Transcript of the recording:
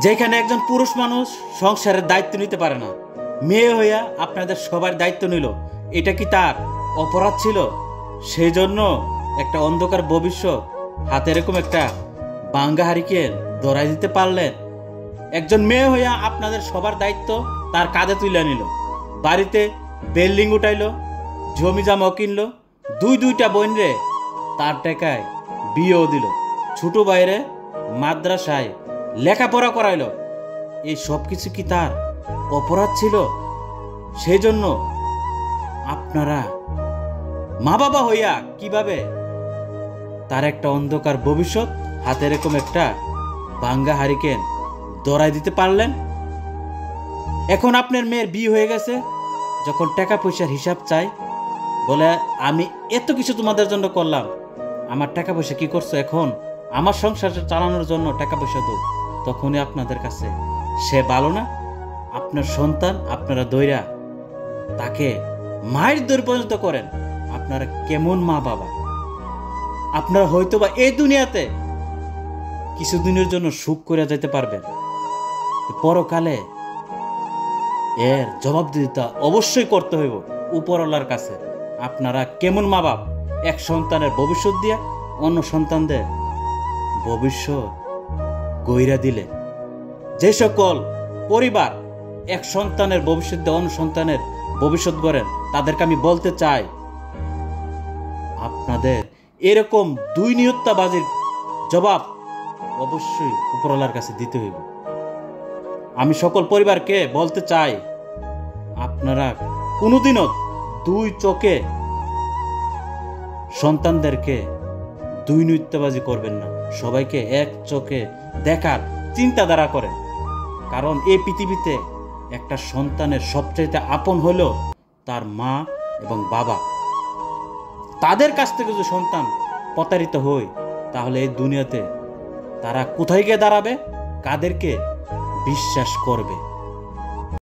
যেখানে একজন পুরুষ মানুষ সংসারের দায়িত্ব নিতে পারে না, মেয়ে হইয়া আপনাদের সবার দায়িত্ব নিল, এটা কি তার অপরাধ ছিল? সেই জন্য একটা অন্ধকার ভবিষ্যৎ হাতে এরকম একটা বাঙ্গা হারিকেন ধরাই দিতে পারলেন? একজন মেয়ে হইয়া আপনাদের সবার দায়িত্ব তার কাঁধে তুলে নিল, বাড়িতে বিল্ডিং উঠাইলো, জমি জামাও কিনলো, দুইটা বোন রে তার টাকায় বিয়েও দিল, ছোট ভাইরে মাদ্রাসায় লেখাপড়া করাইলো। এই সব কিছু কি তার অপরাধ ছিল? সেই জন্য আপনারা মা বাবা হইয়া কিভাবে তার একটা অন্ধকার ভবিষ্যৎ হাতে এরকম একটা ভাঙ্গা হারিকেন ধরাই দিতে পারলেন? এখন আপনার মেয়ের বিয়ে হয়ে গেছে, যখন টাকা পয়সার হিসাব চাই, বলে আমি এত কিছু তোমাদের জন্য করলাম, আমার টাকা পয়সা কি করছো, এখন আমার সংসার চালানোর জন্য টাকা পয়সা দাও, তখনই আপনাদের কাছে সে ভালো না? আপনার সন্তান আপনারা দইরা তাকে মায়ের দৌড় পর্যন্ত করেন। আপনারা কেমন মা বাবা? আপনারা হয়তো বা এই দুনিয়াতে কিছুদিনের জন্য সুখ করে যেতে পারবেন, পরকালে এর জবাবদিহিতা অবশ্যই করতে হইব উপরওয়ালার কাছে। আপনারা কেমন মা বাপ? এক সন্তানের ভবিষ্যৎ দিয়া অন্য সন্তানদের ভবিষ্যৎ গইরা দিলে। যে সকল পরিবার এক সন্তানের ভবিষ্যৎ দিয়ে অন্য সন্তানের ভবিষ্যৎ গড়েন, তাদেরকে আমি বলতে চাই, আপনাদের এরকম দুই নিহত্যাবাজির জবাব অবশ্যই উপরওয়ালার কাছে দিতে হইব। আমি সকল পরিবারকে বলতে চাই, আপনারা কোনোদিনও দুই চোখে সন্তানদেরকে দুই নিহত্যাবাজি করবেন না, সবাইকে এক চোখে দেখার চিন্তাধারা করেন। কারণ এই পৃথিবীতে একটা সন্তানের সবচাইতে আপন হলো তার মা এবং বাবা। তাদের কাছ থেকে যদি সন্তান প্রতারিত হয়, তাহলে এই দুনিয়াতে তারা কোথায় গিয়ে দাঁড়াবে? কাদেরকে বিশ্বাস করবে?